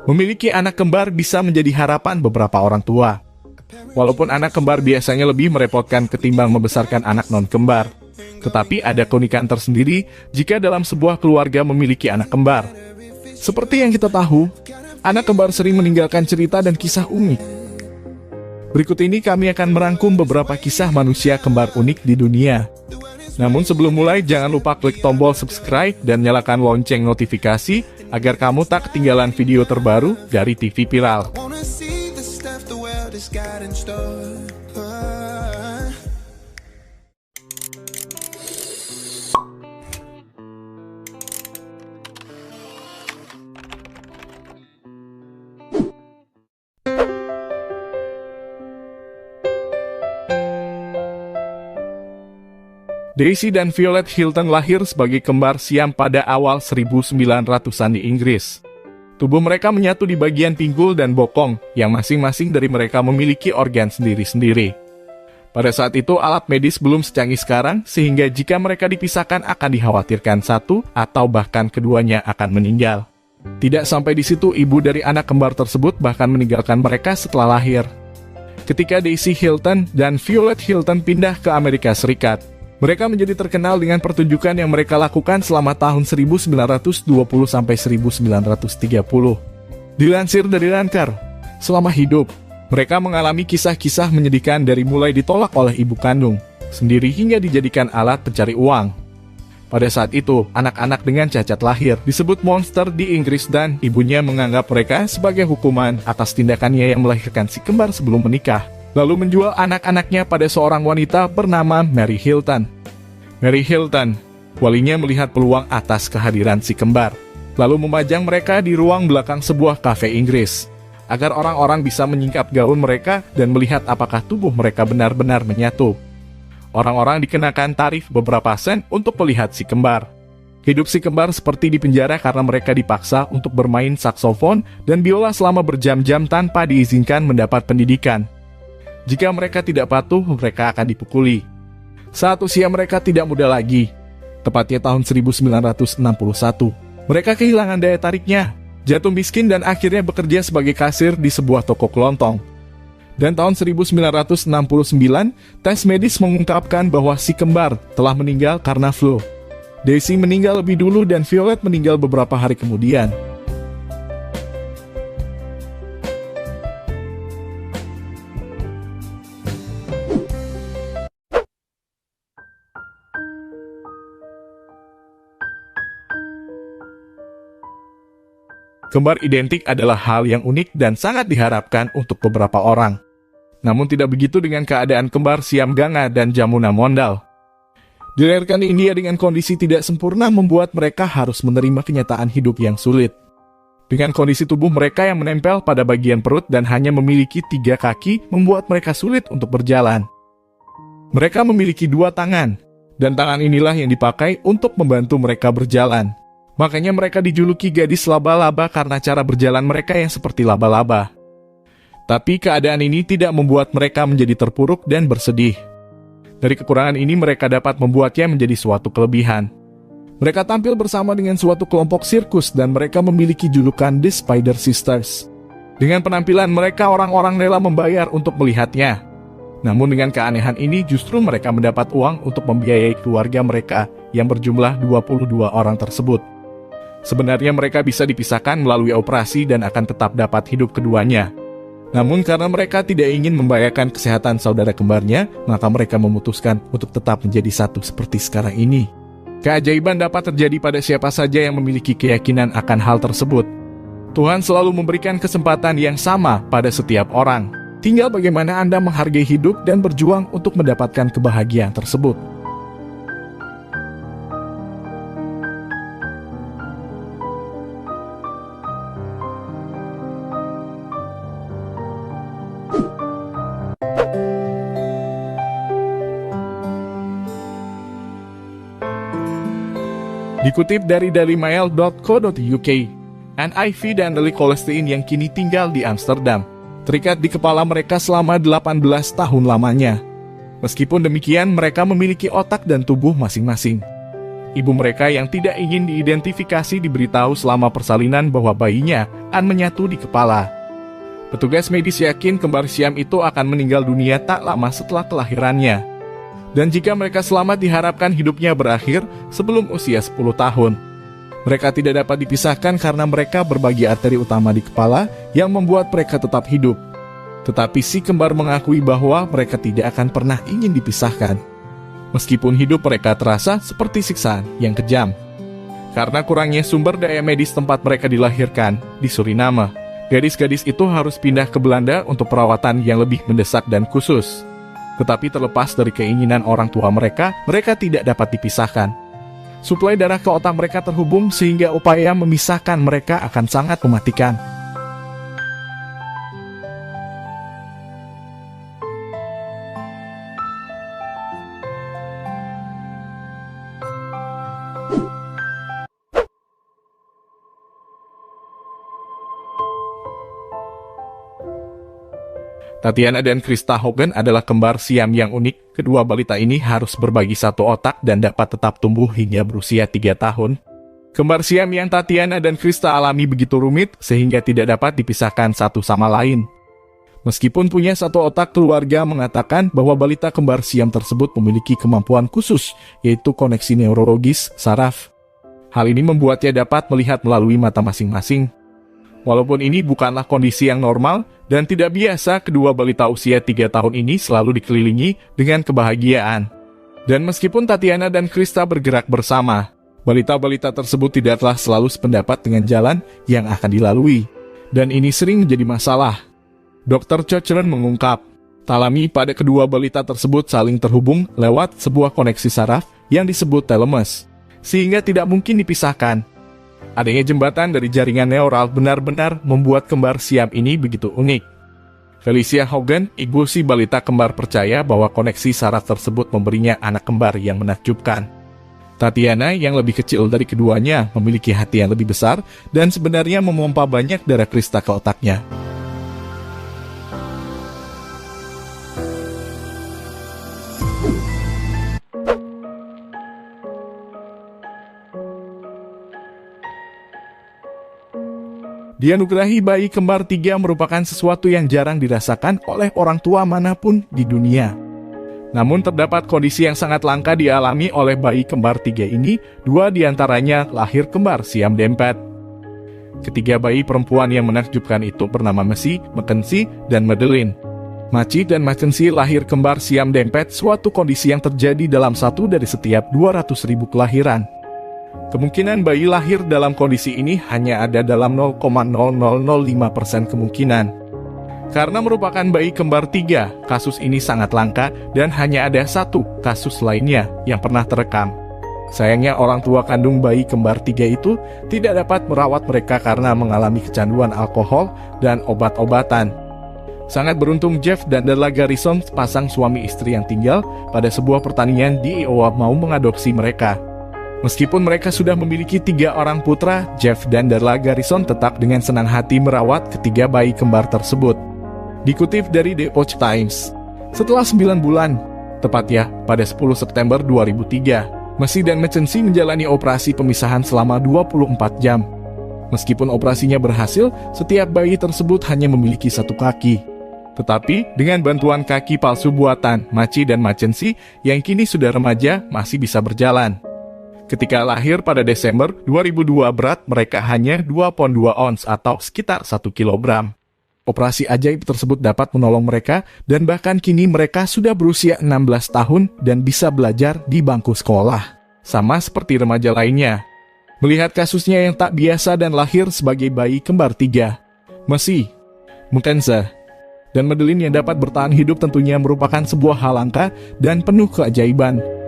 Memiliki anak kembar bisa menjadi harapan beberapa orang tua. Walaupun anak kembar biasanya lebih merepotkan ketimbang membesarkan anak non-kembar. Tetapi ada keunikan tersendiri jika dalam sebuah keluarga memiliki anak kembar. Seperti yang kita tahu, anak kembar sering meninggalkan cerita dan kisah unik. Berikut ini kami akan merangkum beberapa kisah manusia kembar unik di dunia. Namun sebelum mulai, jangan lupa klik tombol subscribe dan nyalakan lonceng notifikasi agar kamu tak ketinggalan video terbaru dari TV Viral. Daisy dan Violet Hilton lahir sebagai kembar siam pada awal 1900-an di Inggris. Tubuh mereka menyatu di bagian pinggul dan bokong, yang masing-masing dari mereka memiliki organ sendiri-sendiri. Pada saat itu, alat medis belum secanggih sekarang, sehingga jika mereka dipisahkan akan dikhawatirkan satu atau bahkan keduanya akan meninggal. Tidak sampai di situ, ibu dari anak kembar tersebut bahkan meninggalkan mereka setelah lahir. Ketika Daisy Hilton dan Violet Hilton pindah ke Amerika Serikat, mereka menjadi terkenal dengan pertunjukan yang mereka lakukan selama tahun 1920 sampai 1930. Dilansir dari Lancar, selama hidup, mereka mengalami kisah-kisah menyedihkan dari mulai ditolak oleh ibu kandung sendiri hingga dijadikan alat pencari uang. Pada saat itu, anak-anak dengan cacat lahir disebut monster di Inggris dan ibunya menganggap mereka sebagai hukuman atas tindakannya yang melahirkan si kembar sebelum menikah, lalu menjual anak-anaknya pada seorang wanita bernama Mary Hilton. Mary Hilton, walinya melihat peluang atas kehadiran si kembar, lalu memajang mereka di ruang belakang sebuah kafe Inggris, agar orang-orang bisa menyingkap gaun mereka dan melihat apakah tubuh mereka benar-benar menyatu. Orang-orang dikenakan tarif beberapa sen untuk melihat si kembar. Hidup si kembar seperti di penjara karena mereka dipaksa untuk bermain saksofon dan biola selama berjam-jam tanpa diizinkan mendapat pendidikan. Jika mereka tidak patuh, mereka akan dipukuli. Saat usia mereka tidak muda lagi, tepatnya tahun 1961, mereka kehilangan daya tariknya, jatuh miskin dan akhirnya bekerja sebagai kasir di sebuah toko kelontong. Dan tahun 1969, tes medis mengungkapkan bahwa si kembar telah meninggal karena flu. Daisy meninggal lebih dulu dan Violet meninggal beberapa hari kemudian. Kembar identik adalah hal yang unik dan sangat diharapkan untuk beberapa orang. Namun tidak begitu dengan keadaan kembar siam Ganga dan Jamuna Mondal. Dilahirkan di India dengan kondisi tidak sempurna membuat mereka harus menerima kenyataan hidup yang sulit. Dengan kondisi tubuh mereka yang menempel pada bagian perut dan hanya memiliki 3 kaki membuat mereka sulit untuk berjalan. Mereka memiliki 2 tangan, dan tangan inilah yang dipakai untuk membantu mereka berjalan. Makanya mereka dijuluki gadis laba-laba karena cara berjalan mereka yang seperti laba-laba. Tapi keadaan ini tidak membuat mereka menjadi terpuruk dan bersedih. Dari kekurangan ini mereka dapat membuatnya menjadi suatu kelebihan. Mereka tampil bersama dengan suatu kelompok sirkus dan mereka memiliki julukan The Spider Sisters. Dengan penampilan mereka orang-orang rela membayar untuk melihatnya. Namun dengan keanehan ini justru mereka mendapat uang untuk membiayai keluarga mereka yang berjumlah 22 orang tersebut. Sebenarnya mereka bisa dipisahkan melalui operasi dan akan tetap dapat hidup keduanya. Namun karena mereka tidak ingin membahayakan kesehatan saudara kembarnya, maka mereka memutuskan untuk tetap menjadi satu seperti sekarang ini. Keajaiban dapat terjadi pada siapa saja yang memiliki keyakinan akan hal tersebut. Tuhan selalu memberikan kesempatan yang sama pada setiap orang. Tinggal bagaimana Anda menghargai hidup dan berjuang untuk mendapatkan kebahagiaan tersebut. Dikutip dari dailymail.co.uk, Anne Ivy dan Lily Colestein yang kini tinggal di Amsterdam terikat di kepala mereka selama 18 tahun lamanya. Meskipun demikian, mereka memiliki otak dan tubuh masing-masing. Ibu mereka yang tidak ingin diidentifikasi diberitahu selama persalinan bahwa bayinya akan menyatu di kepala. Petugas medis yakin kembar siam itu akan meninggal dunia tak lama setelah kelahirannya. Dan jika mereka selamat diharapkan hidupnya berakhir sebelum usia 10 tahun. Mereka tidak dapat dipisahkan karena mereka berbagi arteri utama di kepala yang membuat mereka tetap hidup. Tetapi si kembar mengakui bahwa mereka tidak akan pernah ingin dipisahkan. Meskipun hidup mereka terasa seperti siksaan yang kejam. Karena kurangnya sumber daya medis tempat mereka dilahirkan di Suriname, gadis-gadis itu harus pindah ke Belanda untuk perawatan yang lebih mendesak dan khusus. Tetapi terlepas dari keinginan orang tua mereka tidak dapat dipisahkan. Suplai darah ke otak mereka terhubung sehingga upaya memisahkan mereka akan sangat mematikan. Tatiana dan Krista Hogan adalah kembar siam yang unik. Kedua balita ini harus berbagi satu otak dan dapat tetap tumbuh hingga berusia 3 tahun. Kembar siam yang Tatiana dan Krista alami begitu rumit sehingga tidak dapat dipisahkan satu sama lain. Meskipun punya satu otak, keluarga mengatakan bahwa balita kembar siam tersebut memiliki kemampuan khusus, yaitu koneksi neurologis saraf. Hal ini membuatnya dapat melihat melalui mata masing-masing. Walaupun ini bukanlah kondisi yang normal dan tidak biasa, kedua balita usia 3 tahun ini selalu dikelilingi dengan kebahagiaan. Dan meskipun Tatiana dan Krista bergerak bersama, balita-balita tersebut tidaklah selalu sependapat dengan jalan yang akan dilalui. Dan ini sering menjadi masalah. Dr. Cochran mengungkap, talami pada kedua balita tersebut saling terhubung lewat sebuah koneksi saraf yang disebut thalamus, sehingga tidak mungkin dipisahkan. Adanya jembatan dari jaringan neural benar-benar membuat kembar siam ini begitu unik. Felicia Hogan, ibu si balita kembar, percaya bahwa koneksi saraf tersebut memberinya anak kembar yang menakjubkan. Tatiana yang lebih kecil dari keduanya memiliki hati yang lebih besar dan sebenarnya memompa banyak darah Krista ke otaknya. Dianugerahi bayi kembar 3 merupakan sesuatu yang jarang dirasakan oleh orang tua manapun di dunia. Namun terdapat kondisi yang sangat langka dialami oleh bayi kembar 3 ini, 2 diantaranya lahir kembar siam dempet. Ketiga bayi perempuan yang menakjubkan itu bernama Messi, Mackenzie, dan Madeline. Maci dan Mackenzie lahir kembar siam dempet, suatu kondisi yang terjadi dalam 1 dari setiap 200.000 kelahiran. Kemungkinan bayi lahir dalam kondisi ini hanya ada dalam 0,0005% kemungkinan. Karena merupakan bayi kembar 3, kasus ini sangat langka dan hanya ada 1 kasus lainnya yang pernah terekam. Sayangnya orang tua kandung bayi kembar 3 itu tidak dapat merawat mereka karena mengalami kecanduan alkohol dan obat-obatan. Sangat beruntung Jeff dan Darla Garrison, pasang suami istri yang tinggal pada sebuah pertanian di Iowa, mau mengadopsi mereka. Meskipun mereka sudah memiliki 3 orang putra, Jeff dan Darla Garrison tetap dengan senang hati merawat ketiga bayi kembar tersebut. Dikutip dari The Epoch Times, setelah 9 bulan, tepatnya pada 10 September 2003, Messi dan Mackenzie menjalani operasi pemisahan selama 24 jam. Meskipun operasinya berhasil, setiap bayi tersebut hanya memiliki 1 kaki. Tetapi dengan bantuan kaki palsu buatan, Maci dan Mackenzie yang kini sudah remaja masih bisa berjalan. Ketika lahir pada Desember 2002, berat mereka hanya 2,2 ons atau sekitar 1 kilogram. Operasi ajaib tersebut dapat menolong mereka dan bahkan kini mereka sudah berusia 16 tahun dan bisa belajar di bangku sekolah. Sama seperti remaja lainnya. Melihat kasusnya yang tak biasa dan lahir sebagai bayi kembar 3, Messi, Mackenzie, dan Madeline yang dapat bertahan hidup tentunya merupakan sebuah hal langka dan penuh keajaiban.